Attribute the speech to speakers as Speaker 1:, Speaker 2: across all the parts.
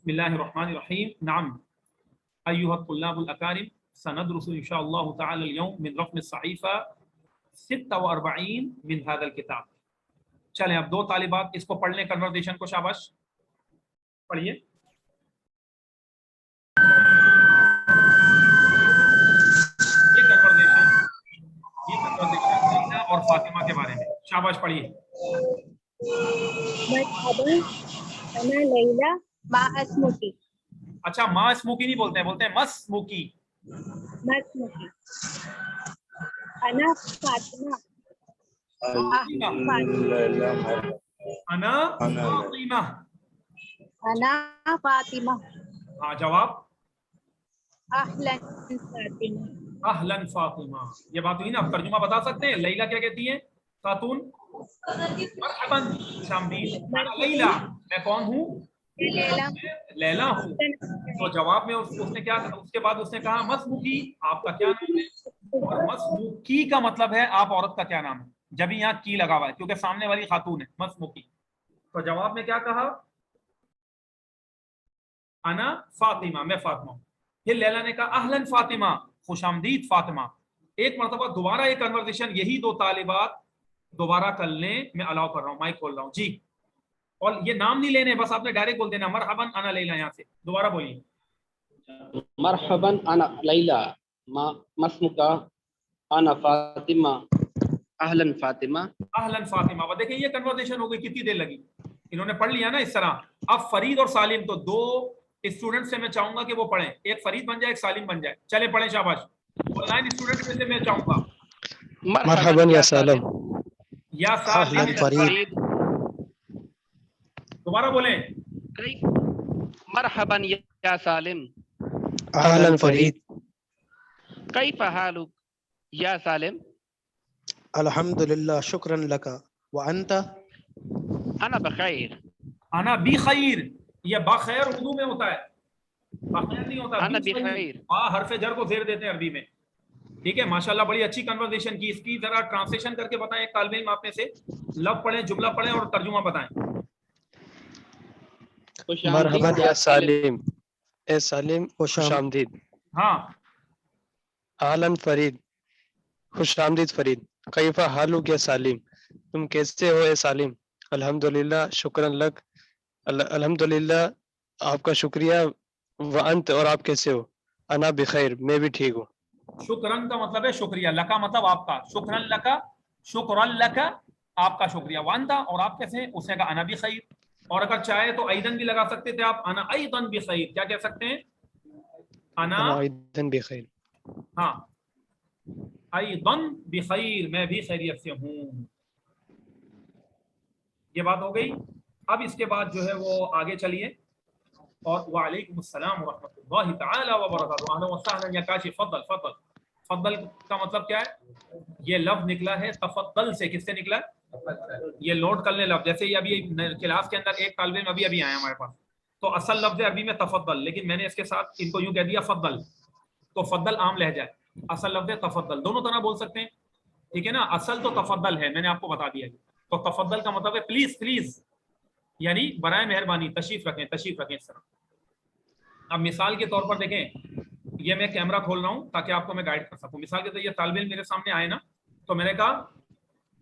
Speaker 1: बिस्मिल्लाहिर्रहमानिर्रहीम। नाम अय्युहा तुल्लाबुल अकारिम सनदरुसु इंशाअल्लाहु तआला अल-यौम मिन रक़म सहीफ़ा 46 मिन हाज़ल किताब। चलें अब दो तालिबात इसको पढ़ लें, कन्वर्सेशन को। शाबाश पढ़िए। ये कन्वर्सेशन लैला और फातिमा के बारे में। शाबाश पढ़िए।
Speaker 2: मरहबा अना लैला मा अस्मुकी।
Speaker 1: अच्छा, माँ स्मोकी नहीं बोलते हैं, बोलते हैं मस स्मोकी।
Speaker 2: मस्मुकी। अना फातिमा।
Speaker 1: अना फातिमा।
Speaker 2: अना फातिमा।
Speaker 1: हाँ, जवाब
Speaker 2: अहलन फातिमा।
Speaker 1: अहलन फातिमा। ये बात हुई ना। अब तर्जुमा बता सकते हैं। लैला क्या कहती है? खातून। मरहबन, खुशामदीद। अना लैला, मैं कौन हूँ? लैला हूँ। तो जवाब में उसने क्या, उसके बाद उसने कहा मसमुकी, आपका क्या नाम है? और मसमुकी का मतलब है आप औरत का क्या नाम है, जब यहाँ की लगा हुआ है क्योंकि सामने वाली खातून है। मसमुकी। तो जवाब में क्या कहा? अना फातिमा, मैं फातिमा हूँ। फिर लैला ने कहा अहलन फातिमा, खुशामदीद फातिमा। एक मरतबा दोबारा एक कन्वर्सेशन यही दो तालिबात दोबारा कर लें। मैं अलाउ कर रहा हूँ, माइक खोल रहा हूँ जी। और ये नाम नहीं लेने, बस आपने डायरेक्ट बोल देना मरहबन अना लैला। यहाँ से दोबारा बोलिए।
Speaker 3: मरहबन अना लैला मस्मुका अना फातिमा अहलन फातिमा।
Speaker 1: अहलन फातिमा। वो देखिए ये कन्वर्सेशन हो गई, कितनी देर लगी। इन्होंने पढ़ लिया ना इस तरह। अब फरीद और सालिम, तो दो स्टूडेंट से मैं चाहूंगा कि वो पढ़ें, एक फरीद बन जाए एक सालिम बन जाए। चले पढ़ें, शाबाश। ऑनलाइन स्टूडेंट में से मैं चाहूंगा
Speaker 4: मरहबन या सालिम।
Speaker 1: या सालिम।
Speaker 4: फरीद।
Speaker 1: दोबारा बोलें।
Speaker 3: मरहबन या सालिम।
Speaker 4: अहलन फरीद।
Speaker 3: कैफ हालुक या सालिम।
Speaker 4: अल्हम्दुलिल्लाह शुक्रन लका व अंता।
Speaker 3: अना बखैर।
Speaker 1: अना बिखैर। ये बखैर उर्दू में होता है, बखैर नहीं होता।
Speaker 3: अना बिखैर।
Speaker 1: हरफ जर को जेर देते हैं अरबी में। ठीक है, माशाल्लाह बड़ी अच्छी कन्वर्सेशन की। इसकी जरा ट्रांसलेशन करके बताएं। एक तालिब इल्म आप में से लफ्ज़ पढ़ें, जुमला पढ़ें और तर्जुमा बताएं।
Speaker 4: मरहबन या सालिम, ए सालिम खुशामदीद।
Speaker 1: हाँ।
Speaker 4: अहलन फरीद, खुशामदीद फरीद। कैफा हालुक या सालिम, तुम कैसे हो ए सालिम। अल्हम्दुलिल्लाह शुक्रन लक, अल्हम्दुलिल्लाह आपका शुक्रिया। व अंत, और आप कैसे हो। अना बिखैर, मैं भी ठीक हूँ।
Speaker 1: शुक्रन का मतलब है शुक्रिया, लका मतलब आपका। शुक्रन लका, शुक्रन लका आपका शुक्रिया। वांदा, और आप कैसे हैं? उसने कहा अना भी खैर। और अगर चाहे तो ऐदन भी लगा सकते थे आप, अना ऐदन भी खैर। क्या कह सकते हैं? अना
Speaker 4: ऐदन भी खैर।
Speaker 1: हाँ, ऐदन भी खैर, मैं भी खैरियत से हूँ। ये बात हो गई। अब इसके बाद जो है वो आगे चलिए। और वालेकुम अस्सलाम व रहमतुल्लाहि तआला व बरकातहू। अहलन व सहलन या काशिफ, फद्दल फद्दल। फद्दल का मतलब क्या है? ये लफ्ज निकला है तफद्दल से। किससे निकला? ये नोट कर ले लफ्ज। जैसे ये अभी क्लास के अंदर एक तालिब इल्म अभी आया हमारे पास, तो असल लफ्ज है अरबी में तफद्दल, लेकिन मैंने इसके साथ इनको यूं कह दिया फद्दल। तो फद्दल आम लहजा है, असल लफ्ज है तफद्दल। दोनों तरह बोल सकते हैं, ठीक है ना। असल तो तफद्दल है, मैंने आपको बता दिया। तो तफद्दल का मतलब है प्लीज प्लीज, यानी बराए मेहरबानी, तशरीफ रखें, तशरीफ रखें, इस तरह। अब मिसाल के तौर पर देखें, ये मैं कैमरा खोल रहा हूं ताकि आपको मैं गाइड कर सकूं। मिसाल के तौर ये तालिब इल्म मेरे सामने आए ना, तो मैंने कहा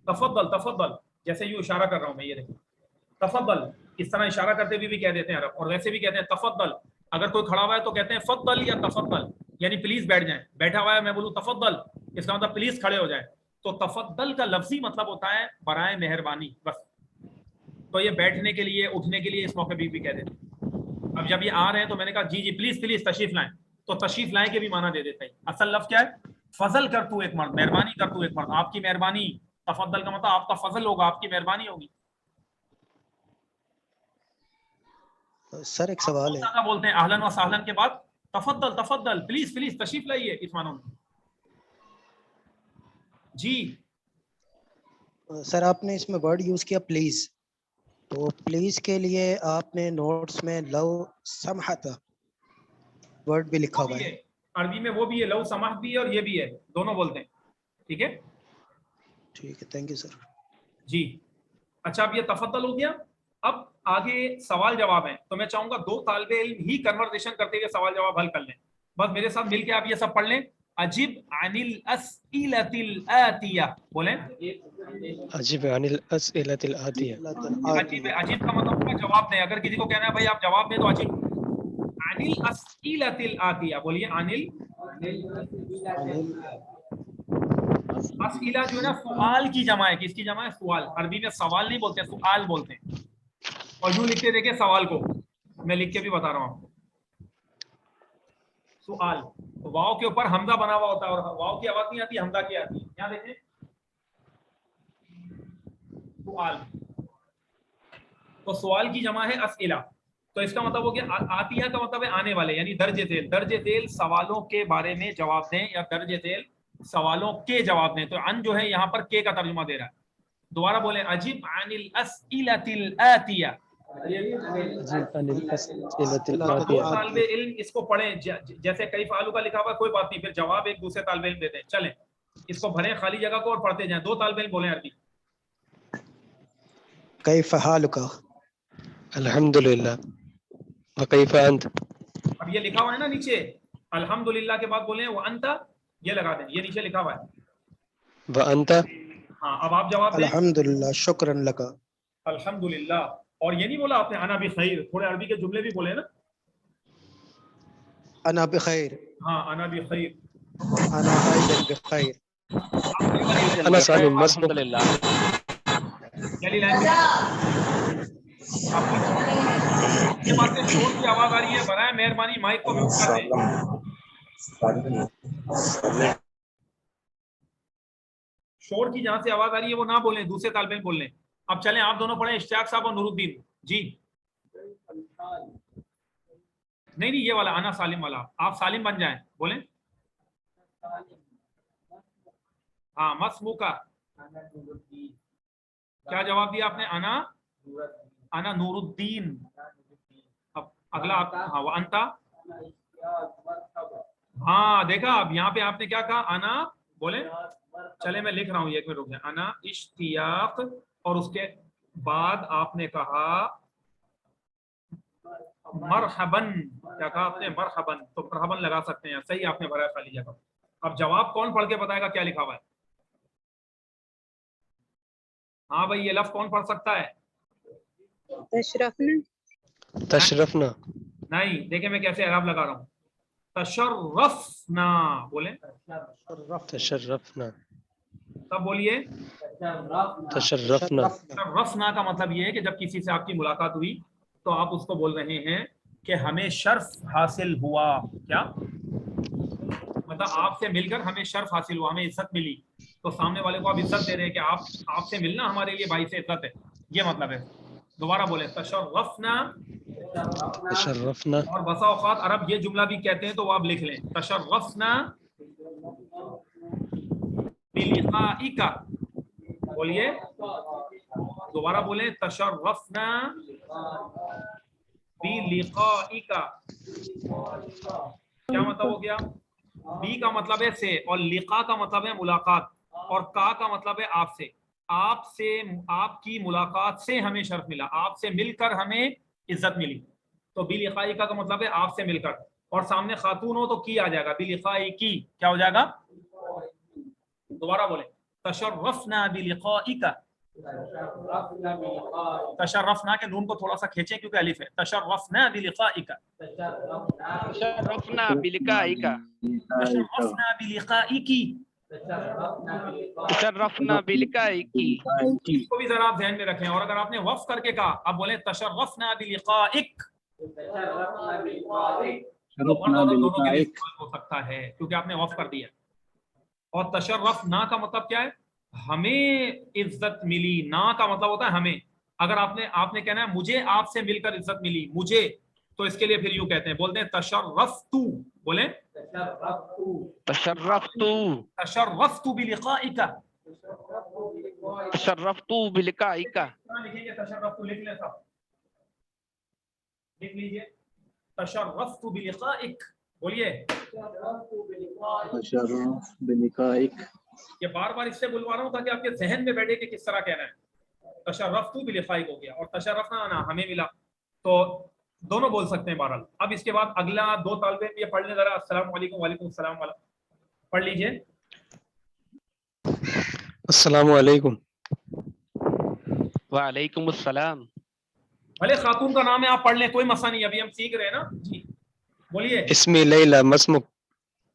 Speaker 1: तफद्दल तफद्दल, जैसे यूं इशारा कर रहा हूं मैं, ये देखो तफद्दल। इस तरह इशारा करते हुए भी कह देते हैं अरब, और वैसे भी कहते हैं तफद्दल। अगर कोई खड़ा हुआ है तो कहते हैं फद्दल या तफद्दल, यानी प्लीज बैठ जाएं। बैठा हुआ है, मैं बोलूं तफद्दल, इसका मतलब प्लीज खड़े हो जाए। तो तफद्दल का लफ्जी मतलब होता है बराए मेहरबानी, बस। तो ये बैठने के लिए, उठने के लिए इस मौके भी कह देते हैं। अब जब ये आ रहे हैं तो मैंने कहा जी जी प्लीज प्लीज तशरीफ लाएं, तो तशरीफ लाएं के भी माना दे देते हैं। असल लफ्ज क्या है? फजल कर तू एक मर्द, मेहरबानी कर तू एक मर्द, आपकी मेहरबानी। तफद्दल का मतलब आपका फजल होगा, आपकी मेहरबानी होगी।
Speaker 4: सर एक सवाल है।
Speaker 1: क्या बोलते हैं अहलन व सहलन के बाद? तफद्दल तफद्दल, प्लीज प्लीज तशरीफ लाइए, इस मानो में। जी
Speaker 4: सर आपने इसमें वर्ड यूज किया प्लीज, तो प्लीज के लिए आपने नोट्स में लव समहत वर्ड भी लिखा हुआ है।
Speaker 1: अरबी में वो भी है, लव समाह भी है और ये भी है, दोनों बोलते हैं। ठीक है,
Speaker 4: ठीक है, थैंक यू सर।
Speaker 1: जी। अच्छा, अब ये तफद्दल हो गया। अब आगे सवाल जवाब है, तो मैं चाहूंगा 2 तालिबे इल्म ही कन्वर्सेशन करते हुए सवाल जवाब हल कर लें। बस मेरे साथ मिलके आप ये सब पढ़ लें। अजिब अनिल अस्इलतिल आतिया, बोलें।
Speaker 4: अजीब अनिल अस्इलतिल आतिया।
Speaker 1: अजीब अजीब का मतलब होगा जवाब दें। अगर किसी को कहना है भाई आप जवाब दें तो अजीब। अनिल अस्इलतिल आतिया, बोलिए अनिल। अस्इला जो है ना सवाल की जमा है। किसकी जमा है? सवाल। अरबी में सवाल नहीं बोलते, सवाल बोलते हैं। और यूं लिखते देखिए सवाल को, मैं लिख के भी बता रहा हूं आपको। सवाल, तो वाव के ऊपर हमजा बना हुआ होता है और वाव की आवाज नहीं आती, हमजा की आती है। यहाँ देखें सवाल, तो सवाल की जमा है अस्इला। तो इसका मतलब हो गया आतिया का मतलब है आने वाले, यानी दर्जे झेल। दर्जे झेल सवालों के बारे में जवाब दें या दर्जे झेल सवालों के जवाब दें। तो अन जो है यहाँ पर के का तर्जुमा दे रहा है। दोबारा बोले अजिब अनिल अस्इलतिल आतिया। दो तालिबे इल्म इसको पढ़ें, जैसे कई फालू का लिखा हुआ है कोई बात नहीं, फिर जवाब एक दूसरे तालिबे इल्म देते हैं। चलें इसको भरें खाली जगह को और पढ़ते जाएं। 2 तालिबे इल्म बोलें अरबी।
Speaker 5: कैफ हालुका।
Speaker 4: अल्हम्दुलिल्लाह व कैफ अंत।
Speaker 1: अब ये लिखा हुआ है ना नीचे, अल्हम्दुलिल्लाह के बाद बोले व अंता, ये लगा दें, ये नीचे लिखा हुआ है
Speaker 4: व अंता।
Speaker 1: हाँ, अब आप जवाब दें
Speaker 5: अल्हम्दुलिल्लाह शुक्रन लका।
Speaker 1: अल्हम्दुलिल्लाह। और ये नहीं बोला आपने अना भी खैर, थोड़े अरबी के जुमले भी बोले ना।
Speaker 5: अना बिखैर।
Speaker 1: हाँ, अना भी खैर,
Speaker 5: अना आइदन बिखैर।
Speaker 4: अना सालिम मस्मुक।
Speaker 3: अल्हम्दुलिल्लाह।
Speaker 1: पहली लाइन में ये बातें शोर की आवाज आ रही है, बराए मेहरबानी माइक को म्यूट कर दें। शोर की जहां से आवाज आ रही है वो ना बोलें, दूसरे तालिबे इल्म बोल लें। अब चलें आप दोनों पढ़ें, इश्तियाक साहब और नूरुद्दीन जी। नहीं ये वाला अना सालिम वाला, आप सालिम बन जाएं, बोलें। हाँ, मस्मुका, क्या जवाब दिया आपने? अना नूरुद्दीन। अब अगला आप, हाँ वो अंता। हाँ देखा, अब यहाँ पे आपने क्या कहा? अना, बोले। चले मैं लिख रहा हूँ, एक मिनट रुक जाए। अना इश्तियाक, और उसके बाद आपने कहा मरहबन। क्या कहा आपने? मरहबन। तो मरहबन लगा सकते हैं, सही आपने भरा खाली जगह। अब जवाब कौन पढ़ के बताएगा क्या लिखा हुआ है? हाँ भाई, ये लफ्ज कौन पढ़ सकता है?
Speaker 2: तशरफना।
Speaker 4: तशरफना।
Speaker 1: नहीं, देखिए मैं कैसे अरब लगा रहा हूँ। तशर्रफना, बोले।
Speaker 4: तशर्रफना।
Speaker 1: तब बोलिए
Speaker 4: तशर्रफना।
Speaker 1: तशर्रफना का मतलब ये है कि जब किसी से आपकी मुलाकात हुई तो आप उसको बोल रहे हैं कि हमें शर्फ हासिल हुआ। क्या मतलब? आपसे मिलकर हमें शर्फ हासिल हुआ, हमें इज्जत मिली। तो सामने वाले को आप इज्जत दे रहे हैं कि आपसे मिलना हमारे लिए भाई से इज्जत है, ये मतलब है। दोबारा बोले तशर्रफना।
Speaker 4: तशर्रफना।
Speaker 1: और बसा औकात अरब ये जुमला भी कहते हैं, तो वो आप लिख लें तशर्रफना बिलिकाइका। बोलिए, दोबारा बोले तशर्रफना बिलिकाइका। क्या मतलब हो गया? बी का मतलब है से, और लिका का मतलब है मुलाकात, और का का मतलब है आपसे। आपसे, आपकी मुलाकात से हमें शर्फ मिला, आपसे मिलकर हमें इज्जत मिली। तो बिलिकाइका का मतलब है आपसे मिलकर, और सामने खातून हो तो की आ जाएगा, बिलिकाइकी क्या हो जाएगा? दोबारा बोले तशर्रफना बिलिकाइका। तशर्रफना के नून को थोड़ा सा खींचें क्योंकि अलिफ है। तशर्रफना बिलिकाइका।
Speaker 3: तशर्रफना बिलिकाइका।
Speaker 1: तशर्रफना बिलिकाइकी।
Speaker 3: तशर्रफना बिलिकाइकी।
Speaker 1: इसको भी जरा आप ध्यान में रखें। और अगर आपने वफ करके कहा, आप बोले तशर्रफना बिलिकाइक, दोनों के लिए इस्तेमाल हो सकता है क्योंकि आपने वफ कर दिया। और तशर्रफ ना का मतलब क्या है? हमें इज्जत मिली। ना का मतलब होता है हमें। अगर आपने कहना है मुझे आपसे मिलकर इज्जत मिली, मुझे, तो इसके लिए फिर यूं कहते हैं, बोलते हैं तशर्रफ्तु। बोले
Speaker 3: तशर्रफ्तु।
Speaker 1: तशर्रफ्तु बिलिकाइका।
Speaker 3: तशर्रफ्तु बिलिकाइका।
Speaker 1: लिखेंगे तशर्रफ्तु, लिख लें सब, लिख लीजिए तशर्रफ्तु बिलिकाइक। बोलिए
Speaker 6: बिलिकाइक।
Speaker 1: ये बार बार इससे बुलवा रहा हूं ताकि आपके जहन में बैठे कि किस तरह कहना है। तशर्रफ्तु बिलिकाइक हो गया, और तशर्रफना अना हमें मिला, तो दोनों बोल सकते हैं बहरहाल। अब इसके बाद अगला दो तालिबे इल्म ये पढ़ लें जरा, अस्सलाम वालेकुम, वालेकुम अस्सलाम वाला पढ़ लीजिए।
Speaker 4: अस्सलामु अलैकुम।
Speaker 3: वालेकुम अस्सलाम।
Speaker 1: भले खातून का नाम है, आप पढ़ लें, कोई मसला नहीं, अभी हम सीख रहे हैं ना जी। बोलिए।
Speaker 4: इस्मी लैला मस्मुक।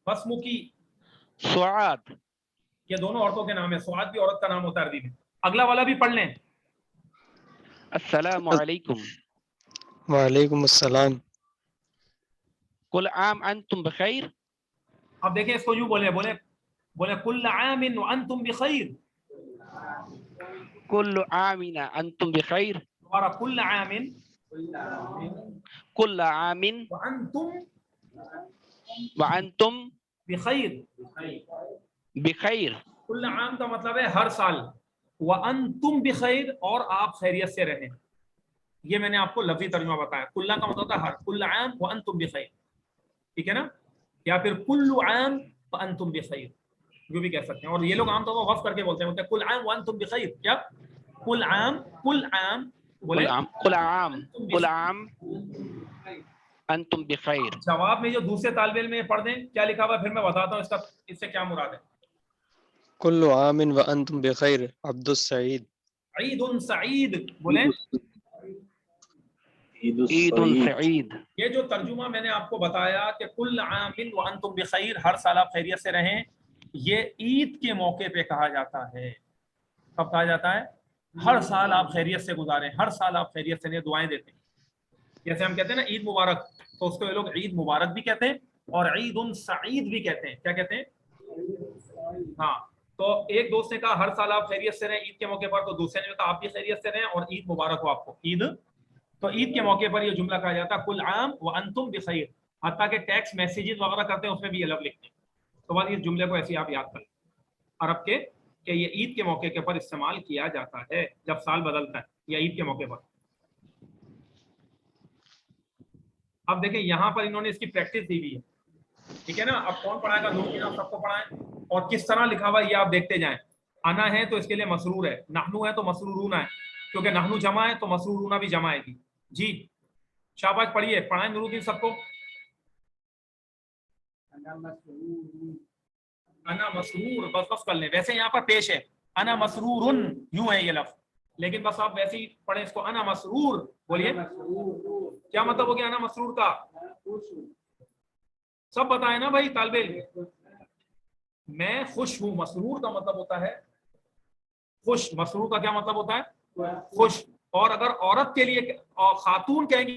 Speaker 1: बसमुकी,
Speaker 3: सुआद।
Speaker 1: ये दोनों औरतों के नाम है, सुआद भी औरत का नाम होता है अरबी में। अगला वाला भी पढ़ लें।
Speaker 3: अस्सलामु अलैकुम।
Speaker 4: वालेकुम अस्सलाम।
Speaker 3: कुल आम अंतुम बखैर।
Speaker 1: अब देखें इसको यूं बोले, बोले बोले कुल्ल आमिन व अंतुम बिखैर।
Speaker 3: कुल्लु आमिना अंतुम बखैर।
Speaker 1: दोबारा, कुल्ल आमिन
Speaker 3: कुल्ल आमिन
Speaker 1: व अंतुम
Speaker 3: व अंतुम
Speaker 1: बिखैर।
Speaker 3: बखैर।
Speaker 1: कुल्ल आम का मतलब है हर साल, व अंतुम बिखैर, और आप खैरियत से रहें। ये मैंने आपको लफ्जी तर्जुमा बताया। कुल्ला का मतलब होता है हर, कुल्ल आम व अंतुम बिखैर, ठीक है ना, या फिर कुल्लु आम व अंतुम बिखैर, जो भी कह सकते हैं। और ये लोग आमतौर पर वफ करके बोलते हैं कुल आम व अंतुम बिखैर। क्या कुल आम बोले,
Speaker 3: कुल आम अंतुम बखैर।
Speaker 1: जवाब में जो दूसरे तालिबे इल्म में पढ़ दें क्या लिखा हुआ है, फिर मैं बताता हूँ इसका, इससे क्या मुराद है।
Speaker 4: कुल्लु आमिन व अंतुम बिखैर। अब्दुस सईद।
Speaker 1: ईद उन सईद, बोले
Speaker 3: ईद उन सईद।
Speaker 1: ये जो तर्जुमा मैंने आपको बताया कि कुल आमिन व अंतुम बिखैर, हर साल आप खैरियत से रहें, ये ईद के मौके पे कहा जाता है। कब कहा जाता है? हर साल आप खैरियत से गुजारें, हर साल आप खैरियत से दुआएं देते हैं। जैसे हम कहते हैं ना ईद मुबारक, तो उसको ये लोग ईद मुबारक भी कहते हैं और ईद उन सईद भी कहते हैं। क्या कहते हैं? हाँ, तो एक दोस्त ने कहा हर साल आप खैरियत से रहें ईद के मौके पर, तो दूसरे ने कहा आप भी खैरियत से रहें और ईद मुबारक हो आपको। ईद, तो ईद के मौके पर ये जुमला कहा जाता है कुल आम व अंतुम बिखैर। हत्ता के टेक्स्ट मैसेजेस वगैरह करते हैं उसमें भी ये लफ्ज़ लिखते हैं। तो बस इस जुमले को ऐसे आप याद करें अरब के, कि ये ईद के मौके के पर इस्तेमाल किया जाता है जब साल बदलता है या ईद के मौके पर। अब देखें यहाँ पर इन्होंने इसकी प्रैक्टिस दी हुई है, ठीक है ना। अब कौन पढ़ाएगा? नूर आप सबको पढ़ाएं, और किस तरह लिखा हुआ है ये आप देखते जाएं। अना है तो इसके लिए मसरूर है, नहनु है तो मसरूरूना है, क्योंकि नहनु जमा है तो मसरूरूना भी जमा आएगी। जी शाबाश, पढ़िए, पढ़ाएं नूरुद्दीन सबको। अना मसरूर, बस बस कर लें। वैसे यहाँ पर पेश है अना मसरूरुन, यूं है ये लफ्ज, लेकिन बस आप वैसे ही पढ़ें इसको, अना मसरूर। बोलिए क्या मतलब हो गया अना मसरूर का? सब बताए ना भाई तालिबे इल्म। मैं खुश हूं, मसरूर का मतलब होता है खुश। मसरूर का क्या मतलब होता है? खुश। और अगर औरत के लिए, और खातून कहेंगी